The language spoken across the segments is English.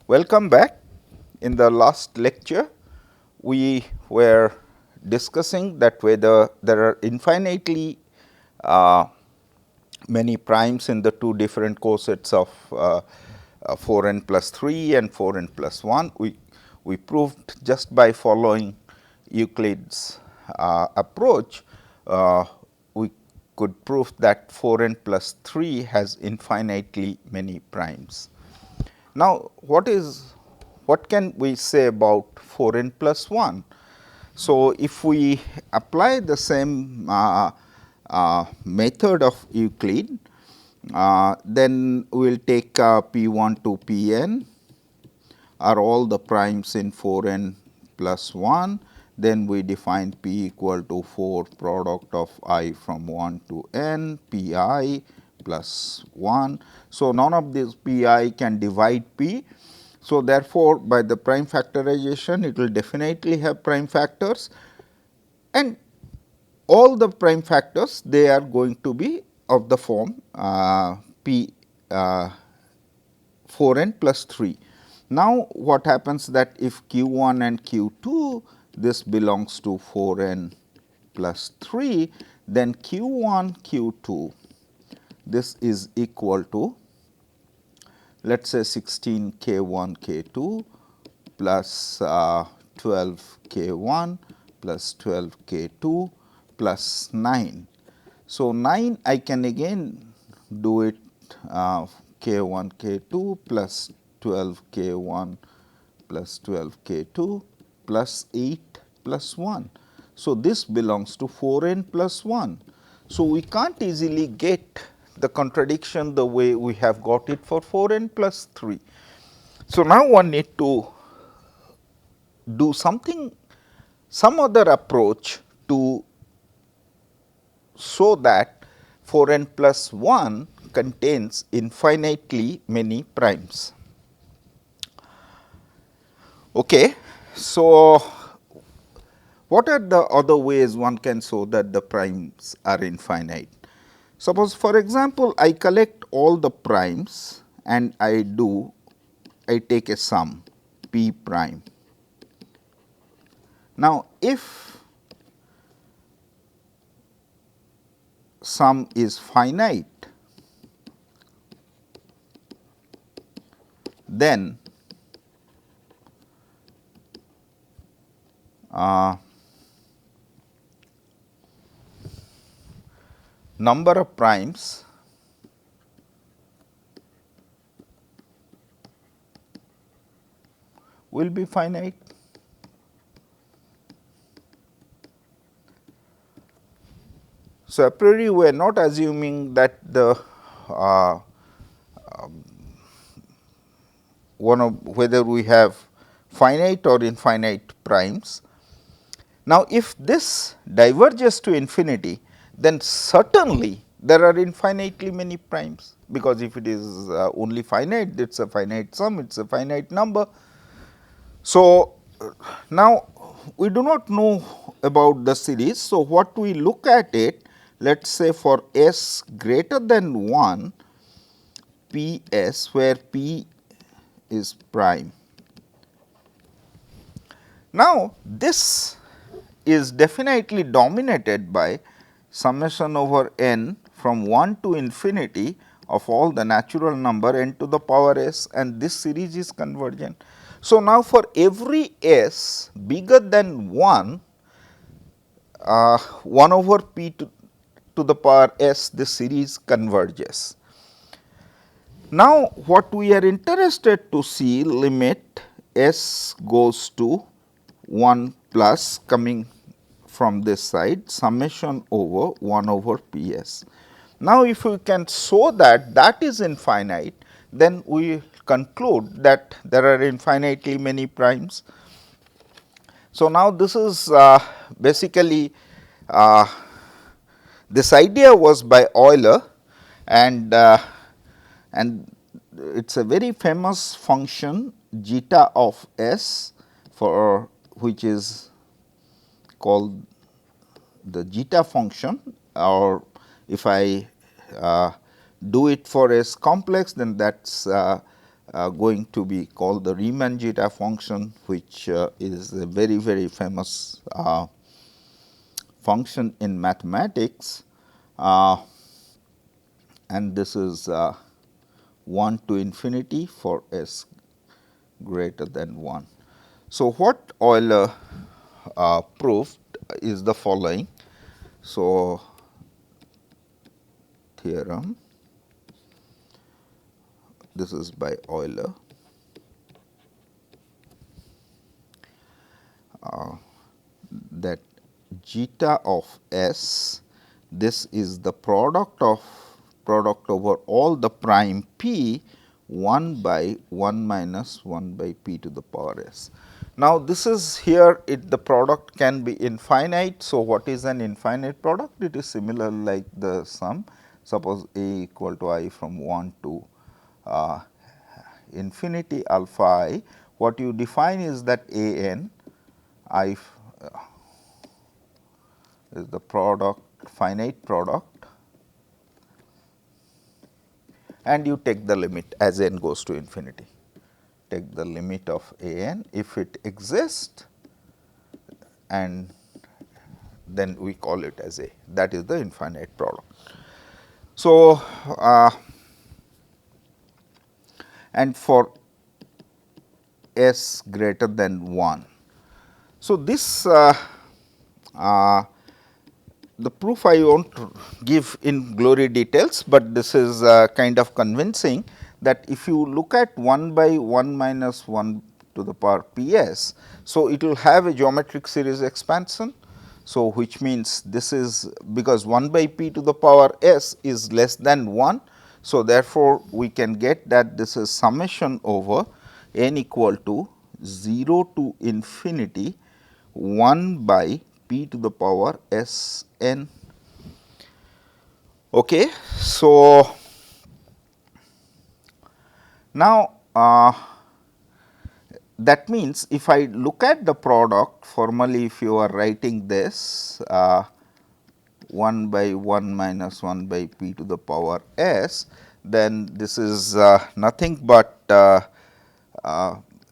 Welcome back. In the last lecture, we were discussing that whether there are infinitely many primes in the two different cosets of 4 n plus 3 and 4 n plus 1. We proved just by following Euclid's approach, we could prove that 4 n plus 3 has infinitely many primes. Now, what can we say about 4 n plus 1? So, if we apply the same method of Euclid, then we will take p 1 to p n are all the primes in 4 n plus 1. Then we define p equal to 4 product of I from 1 to n p I plus 1. So, none of these p I can divide p. So, therefore, by the prime factorization it will definitely have prime factors, and all the prime factors they are going to be of the form p 4 n plus 3. Now, what happens that if q 1 and q 2 this belongs to 4 n plus 3, then q 1 q 2 this is equal to, let us say 16 k 1 k 2 plus 12 k 1 plus 12 k 2 plus 9. So, 9 I can again do it k 1 k 2 plus 12 k 1 plus 12 k 2 plus 8 plus 1. So, this belongs to 4 n plus 1. So, we can't easily get the contradiction the way we have got it for 4 n plus 3. So, now one need to do some other approach to show that 4 n plus 1 contains infinitely many primes. Okay. So, what are the other ways one can show that the primes are infinite? Suppose for example, I collect all the primes and I take a sum p prime. Now, if sum is finite, then number of primes will be finite. So, a priori we are not assuming that the whether we have finite or infinite primes. Now, if this diverges to infinity, then certainly there are infinitely many primes, because if it is only finite, it is a finite sum, it is a finite number. So, now we do not know about the series. So, what we look at it, let us say for s greater than 1 p s, where p is prime. Now, this is definitely dominated by summation over n from 1 to infinity of all the natural number n to the power s, and this series is convergent. So, now for every s bigger than 1, 1 over p to the power s, this series converges. Now, what we are interested to see, limit s goes to 1 plus coming from this side, summation over 1 over p s. Now, if we can show that that is infinite, then we conclude that there are infinitely many primes. So, now this is basically this idea was by Euler, and it is a very famous function zeta of s, for which is called the zeta function, or if I do it for S complex, then that is going to be called the Riemann-Zeta function, which is a very, very famous function in mathematics, and this is 1 to infinity for s greater than 1. So, what Euler proved is the following. So, theorem, this is by Euler. That zeta of s, this is the product over all the prime p 1 by 1 minus 1 by p to the power s. Now, this is here the product can be infinite. So, what is an infinite product? It is similar like the sum. Suppose a equal to I from 1 to infinity alpha I. What you define is that a n I is the product, finite product, and you take the limit as n goes to infinity. Take the limit of a n if it exists, and then we call it as a, that is the infinite product. So, and for s greater than 1. So, this the proof I won't give in glory details, but this is kind of convincing that if you look at 1 by 1 minus 1 to the power p s. So, it will have a geometric series expansion. So, which means this is because 1 by p to the power s is less than 1. So, therefore, we can get that this is summation over n equal to 0 to infinity 1 by p to the power s n. Okay. So, now, that means, if I look at the product formally, if you are writing this 1 by 1 minus 1 by p to the power s, then this is nothing but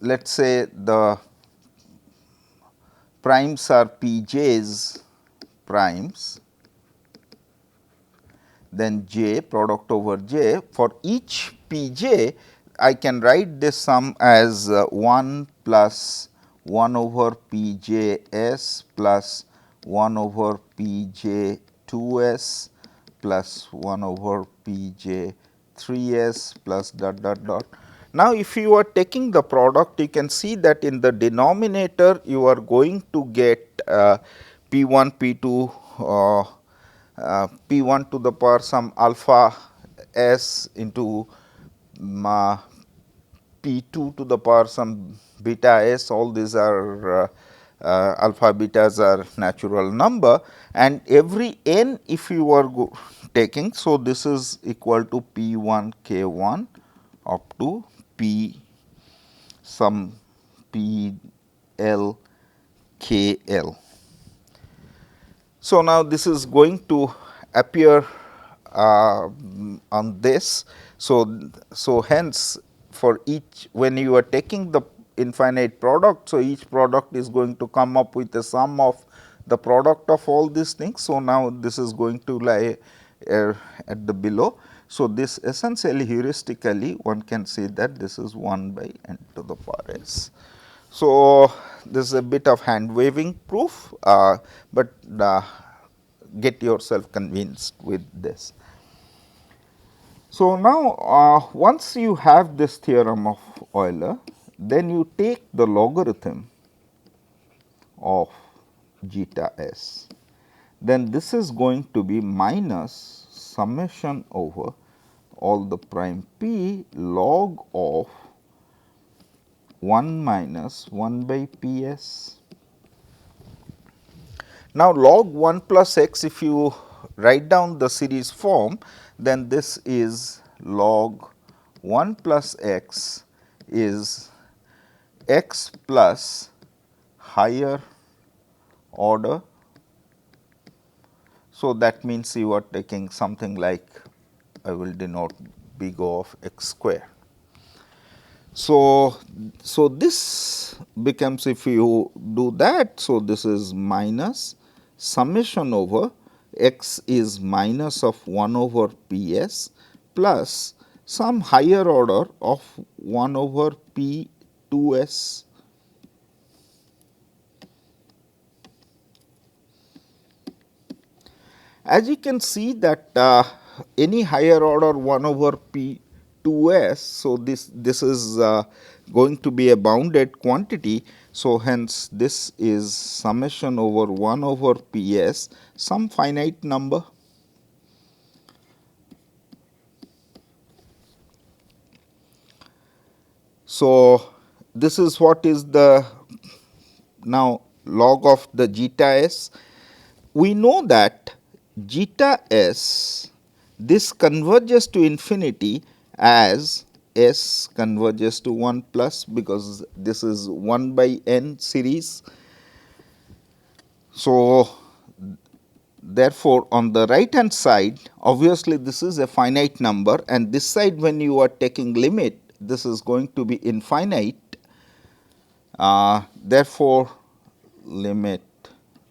let us say the primes are p j's primes, then j product over j. For each p j, I can write this sum as 1 plus 1 over p j s plus 1 over p j 2 s plus 1 over p j 3 s plus dot dot dot. Now, if you are taking the product, you can see that in the denominator you are going to get p 1 p 2 p 1 to the power some alpha s into p 2 to the power some beta s. All these are alpha betas are natural number, and every n if you are taking. So, this is equal to p 1 k 1 up to p some p l k l. So, now this is going to appear on this. So, hence for each, when you are taking the infinite product, so each product is going to come up with the sum of the product of all these things. So, now this is going to lie at the below. So, this essentially heuristically one can say that this is 1 by n to the power s. So, this is a bit of hand waving proof, but get yourself convinced with this. So, now once you have this theorem of Euler, then you take the logarithm of zeta s, then this is going to be minus summation over all the prime p log of 1 minus 1 by p s. Now, log 1 plus x, if you write down the series form, then this is log 1 plus x is x plus higher order. So, that means you are taking something like, I will denote big O of x square. So this becomes, if you do that, so this is minus summation over x is minus of 1 over P s plus some higher order of 1 over P 2 s. As you can see that any higher order 1 over P 2 s, so this is going to be a bounded quantity. So, hence this is summation over 1 over P s some finite number. So, this is what is the now log of the zeta s. We know that zeta s, this converges to infinity as s converges to 1 plus, because this is 1 by n series. So, therefore, on the right hand side, obviously this is a finite number, and this side when you are taking limit, this is going to be infinite. Therefore, limit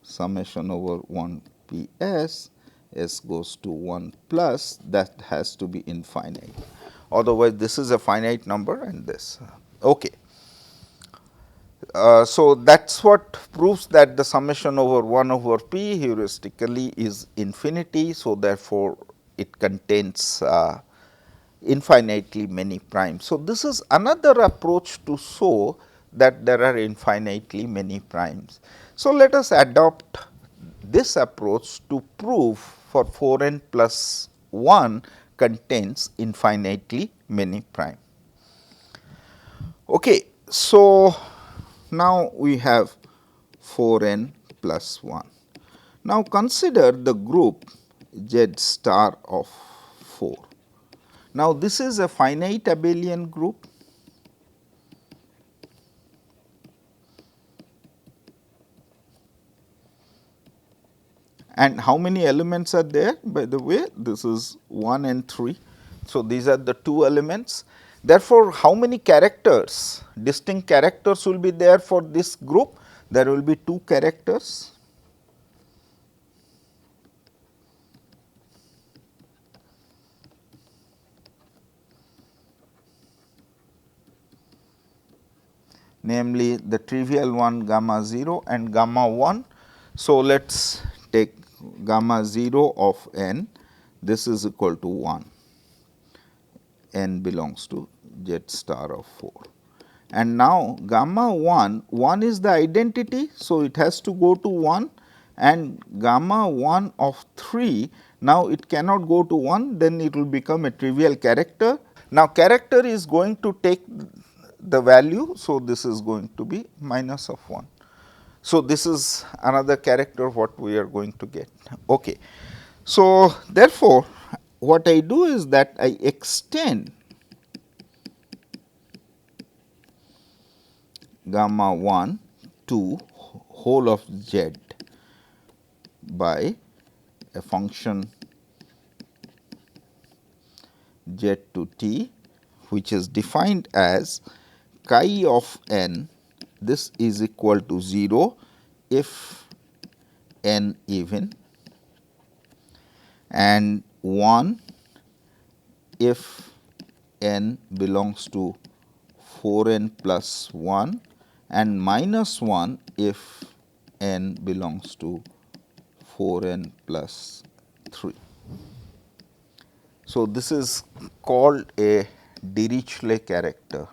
summation over 1 P s, s goes to 1 plus, that has to be infinite. Otherwise, this is a finite number and this. Okay. So, that is what proves that the summation over 1 over P heuristically is infinity. So, therefore, it contains infinitely many primes. So, this is another approach to show that there are infinitely many primes. So, let us adopt this approach to prove for 4 n plus 1 contains infinitely many prime. Okay. So, now we have 4 n plus 1. Now, consider the group Z star of 4. Now, this is a finite abelian group, and how many elements are there? By the way, this is 1 and 3. So, these are the 2 elements. Therefore, how many characters, distinct characters will be there for this group? There will be 2 characters. Namely the trivial one gamma 0 and gamma 1. So, let us take gamma 0 of n, this is equal to 1, n belongs to Z star of 4. And now, gamma 1 is the identity. So, it has to go to 1, and gamma 1 of 3, now it cannot go to 1, then it will become a trivial character. Now, character is going to take the value. So, this is going to be minus of 1. So, this is another character what we are going to get. Okay. So, therefore, what I do is that I extend gamma 1 to whole of z by a function z to t, which is defined as chi of n, this is equal to 0 if n even, and 1 if n belongs to 4 n plus 1, and minus 1 if n belongs to 4 n plus 3. So, this is called a Dirichlet character.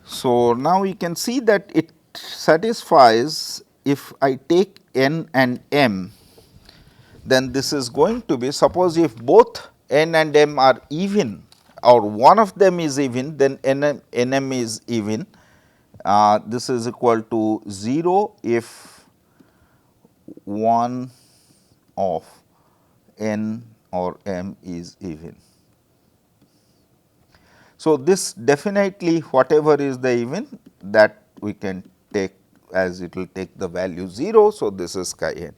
So, now we can see that it satisfies if I take n and m, then this is going to be, suppose if both n and m are even or one of them is even, then nm is even. This is equal to 0 if one of n or m is even. So, this definitely whatever is the even, that we can take as it will take the value 0. So, this is chi n.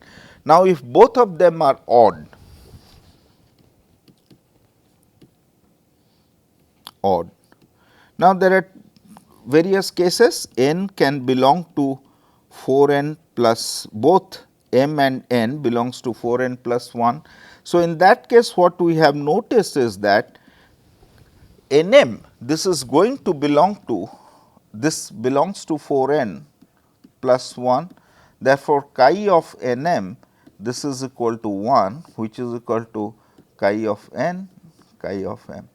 Now, if both of them are odd, now there are various cases. N can belong to 4n plus, both m and n belongs to 4n plus 1. So, in that case what we have noticed is that Nm, this is going to belong to, this belongs to 4n plus 1. Therefore, chi of Nm, this is equal to 1, which is equal to chi of n, chi of m.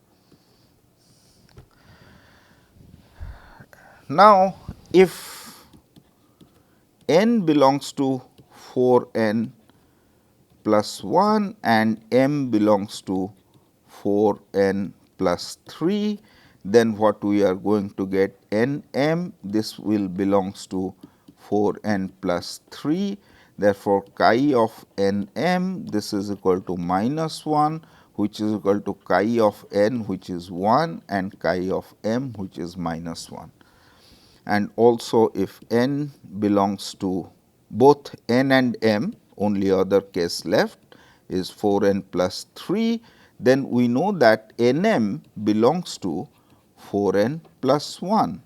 Now, if n belongs to 4n plus 1 and m belongs to 4n plus 3, then what we are going to get n m, this will belongs to 4n plus 3. Therefore, chi of n m, this is equal to minus 1, which is equal to chi of n, which is 1, and chi of m, which is minus 1. And also if n belongs to both n and m, only other case left is 4n plus 3, then we know that n m belongs to 4n plus 1.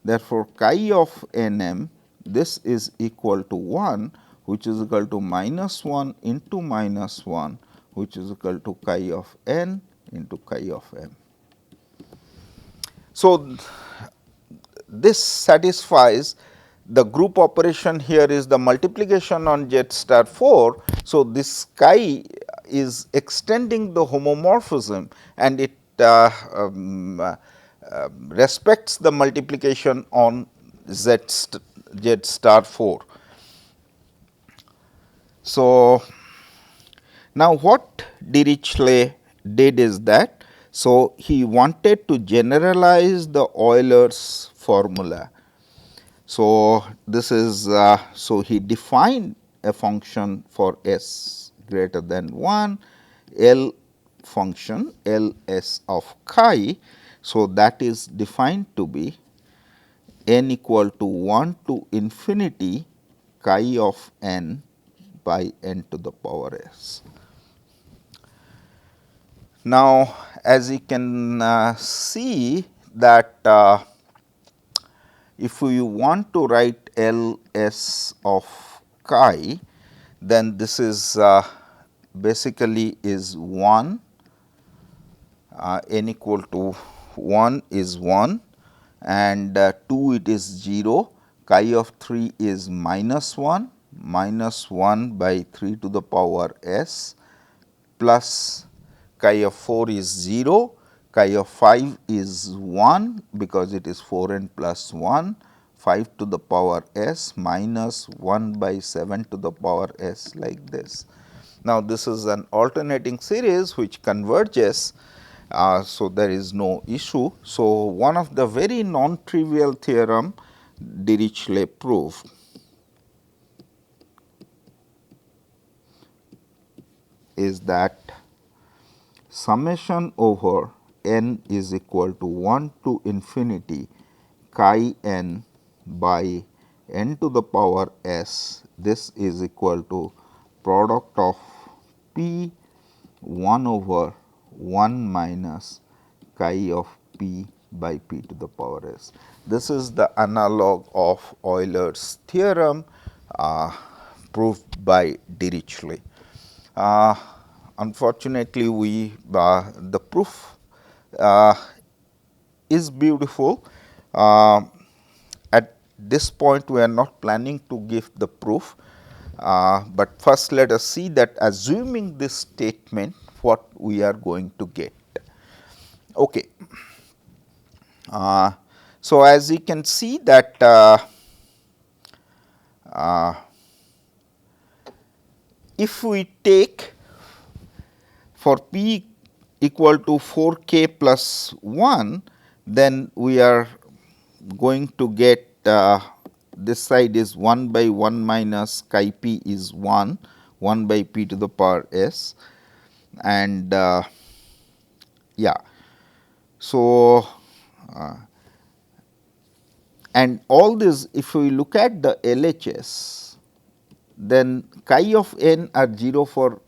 Therefore, chi of n m, this is equal to 1, which is equal to minus 1 into minus 1, which is equal to chi of n into chi of m. So, this satisfies the group operation. Here is the multiplication on z star 4. So, this chi is extending the homomorphism and it respects the multiplication on z star 4. So, now what Dirichlet did is that, so he wanted to generalize the Euler's formula. So, this is so he defined a function for s greater than 1, L function L s of chi. So, that is defined to be n equal to 1 to infinity chi of n by n to the power s. Now, as you can see that if we want to write L s of chi, then this is basically is 1, n equal to 1 is 1 and 2 it is 0, chi of 3 is minus 1 by 3 to the power s plus chi of 4 is 0, chi of 5 is 1 because it is 4n plus 1, 5 to the power s minus 1 by 7 to the power s, like this. Now, this is an alternating series which converges. So, there is no issue. So, one of the very non-trivial theorem Dirichlet proved is that summation over n is equal to 1 to infinity chi n by n to the power s. This is equal to product of p 1 over 1 minus chi of p by p to the power s. This is the analog of Euler's theorem proved by Dirichlet. Unfortunately, we the proof is beautiful. At this point, we are not planning to give the proof, but first let us see that assuming this statement what we are going to get. Okay. So, as you can see that if we take for p equal to 4 k plus 1, then we are going to get this side is 1 by 1 minus chi p is 1 by p to the power s, and yeah. So, and all this, if we look at the LHS, then chi of n are 0 for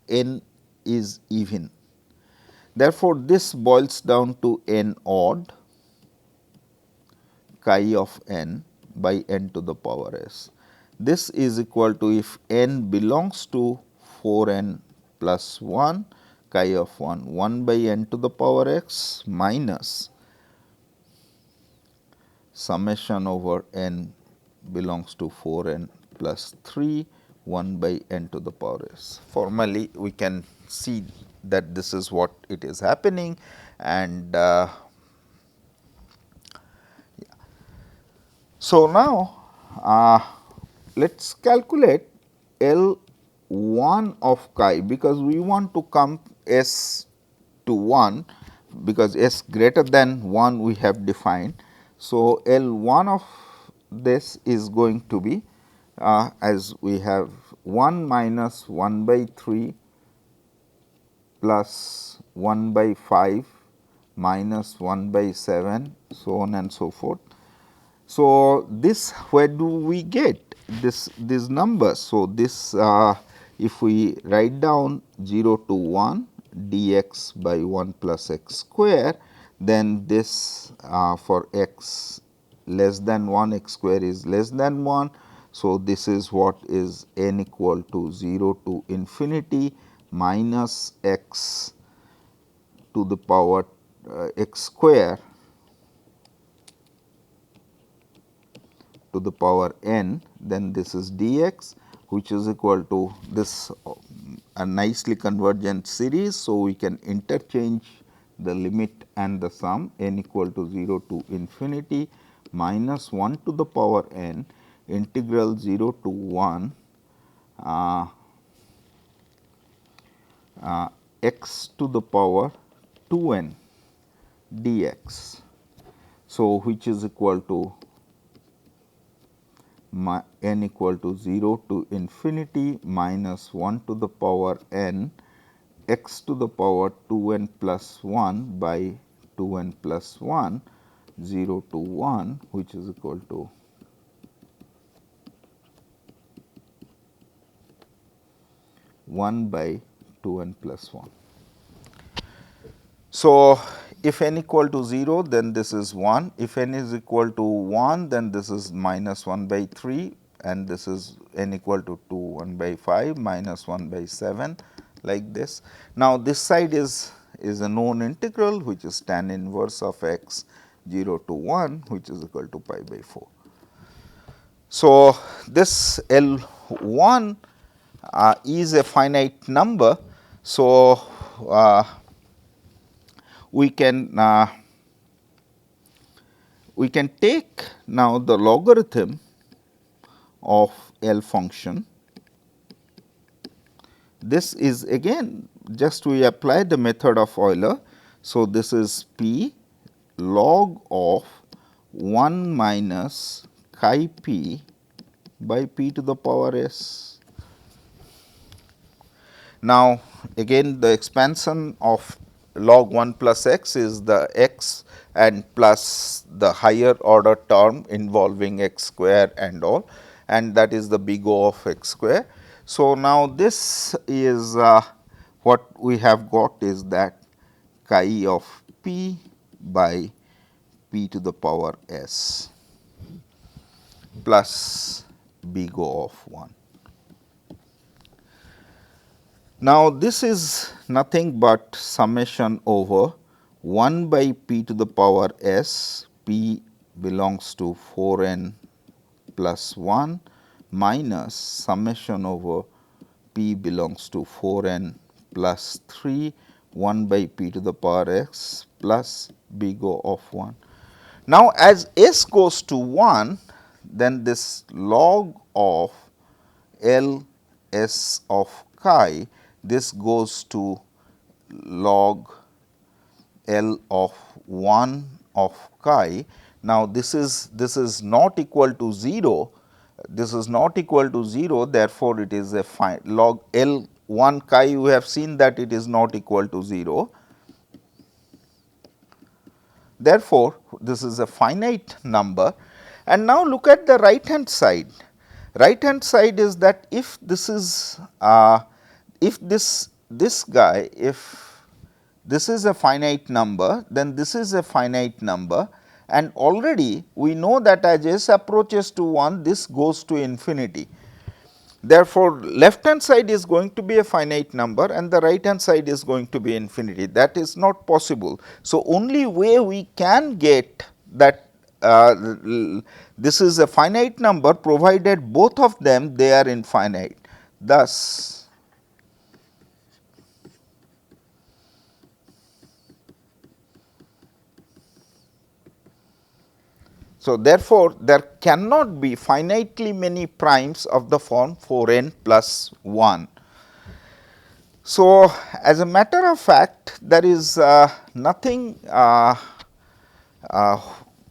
n is even. Therefore, this boils down to n odd chi of n by n to the power s. This is equal to, if n belongs to 4 n plus 1, chi of 1 by n to the power x minus summation over n belongs to 4 n plus 3, 1 by n to the power s. Formally, we can see that this is what it is happening, and so now let us calculate L 1 of chi, because we want to come s to 1, because s greater than 1 we have defined. So, L 1 of this is going to be as we have 1 minus 1 by 3 plus 1 by 5 minus 1 by 7, so on and so forth. So, this where do we get these numbers? So, this if we write down 0 to 1 dx by 1 plus x square, then this for x less than 1, x square is less than 1. So, this is what is n equal to 0 to infinity minus x to the power x square to the power n, then this is dx, which is equal to this a nicely convergent series. So, we can interchange the limit and the sum, n equal to 0 to infinity minus 1 to the power n integral 0 to 1 x to the power 2 n dx. So, which is equal to n equal to 0 to infinity minus 1 to the power n x to the power 2 n plus 1 by 2 n plus 1, 0 to 1, which is equal to 1 by 2 n plus 1. So, if n equal to 0, then this is 1. If n is equal to 1, then this is minus 1 by 3, and this is n equal to 2, 1 by 5 minus 1 by 7, like this. Now, this side is a known integral, which is tan inverse of x 0 to 1, which is equal to pi by 4. So, this L 1 is a finite number. So, we can take now the logarithm of L function. This is again just we apply the method of Euler. So, this is p log of 1 minus chi p by p to the power s. Now, again the expansion of log 1 plus x is the x and plus the higher order term involving x square and all, and that is the big O of x square. So, now this is what we have got is that chi of p by p to the power s plus big O of 1. Now, this is nothing but summation over 1 by p to the power s, p belongs to 4 n plus 1 minus summation over p belongs to 4 n plus 3, 1 by p to the power x plus big O of 1. Now, as s goes to 1, then this log of L s of chi, this goes to log L of 1 of chi. Now, this is not equal to 0, this is not equal to 0, therefore, it is a log L 1 chi, we have seen that it is not equal to 0. Therefore, this is a finite number, and now look at the right hand side. Right hand side is that if this is if this guy, if this is a finite number, then this is a finite number, and already we know that as s approaches to 1, this goes to infinity. Therefore, left hand side is going to be a finite number and the right hand side is going to be infinity. That is not possible. So, only way we can get that this is a finite number provided both of them they are infinite. Thus, so therefore, there cannot be finitely many primes of the form 4n plus 1. So, as a matter of fact, there is nothing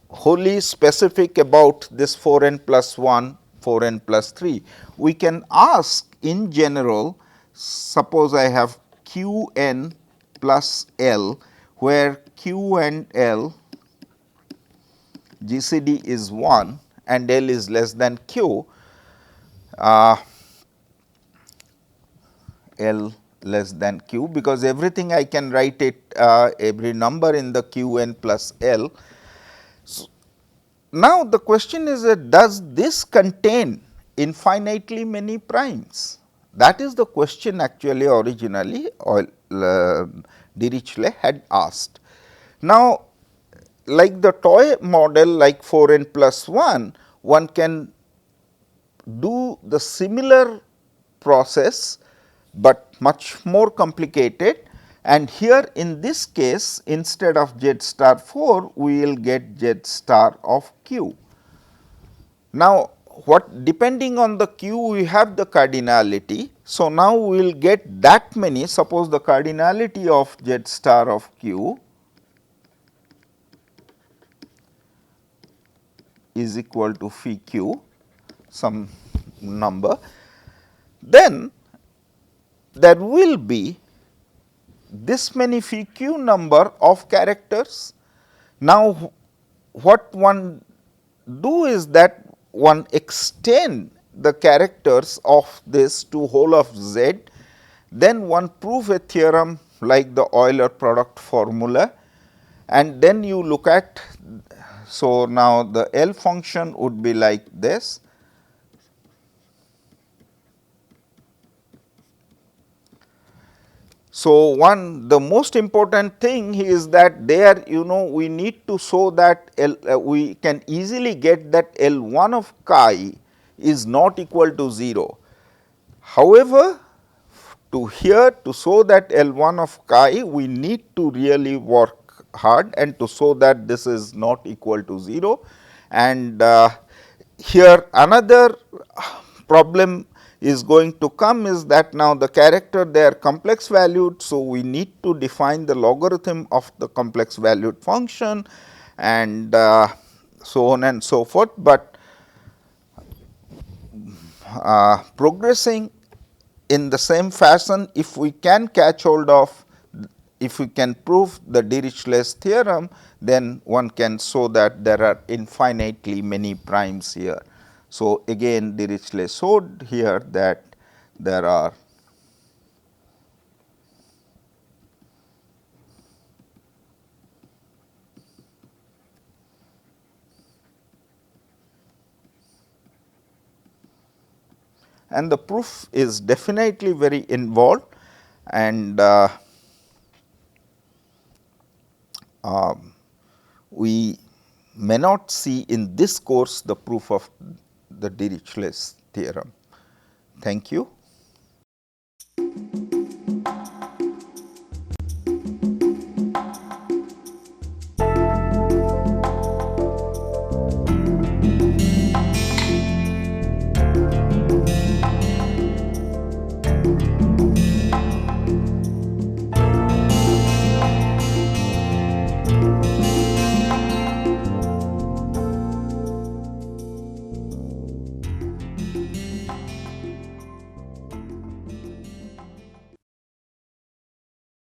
wholly specific about this 4n plus 1, 4n plus 3. We can ask in general, suppose I have q n plus l, where q and l GCD is 1 and L is less than Q, L less than Q, because everything I can write it every number in the Q n plus L. So, now, the question is that does this contain infinitely many primes? That is the question actually originally Dirichlet had asked. Now, like the toy model like 4n plus 1, one can do the similar process, but much more complicated, and here in this case instead of z star 4 we will get z star of q. Now, what depending on the q we have the cardinality. So, now we will get that many, suppose the cardinality of z star of q is equal to phi q, some number, then there will be this many phi q number of characters. Now, what one do is that one extend the characters of this to whole of z, then one prove a theorem like the Euler product formula, and then you look at. So, now the L function would be like this. So, the most important thing is that there we need to show that we can easily get that L 1 of chi is not equal to 0. However, to show that L 1 of chi we need to really work hard and to show that this is not equal to 0, and here another problem is going to come is that now the character they are complex valued. So, we need to define the logarithm of the complex valued function and so on and so forth, but progressing in the same fashion, if we can catch hold of, if we can prove the Dirichlet's theorem, then one can show that there are infinitely many primes here. So, again Dirichlet showed here that there are and the proof is definitely very involved, and we may not see in this course the proof of the Dirichlet's theorem. Thank you.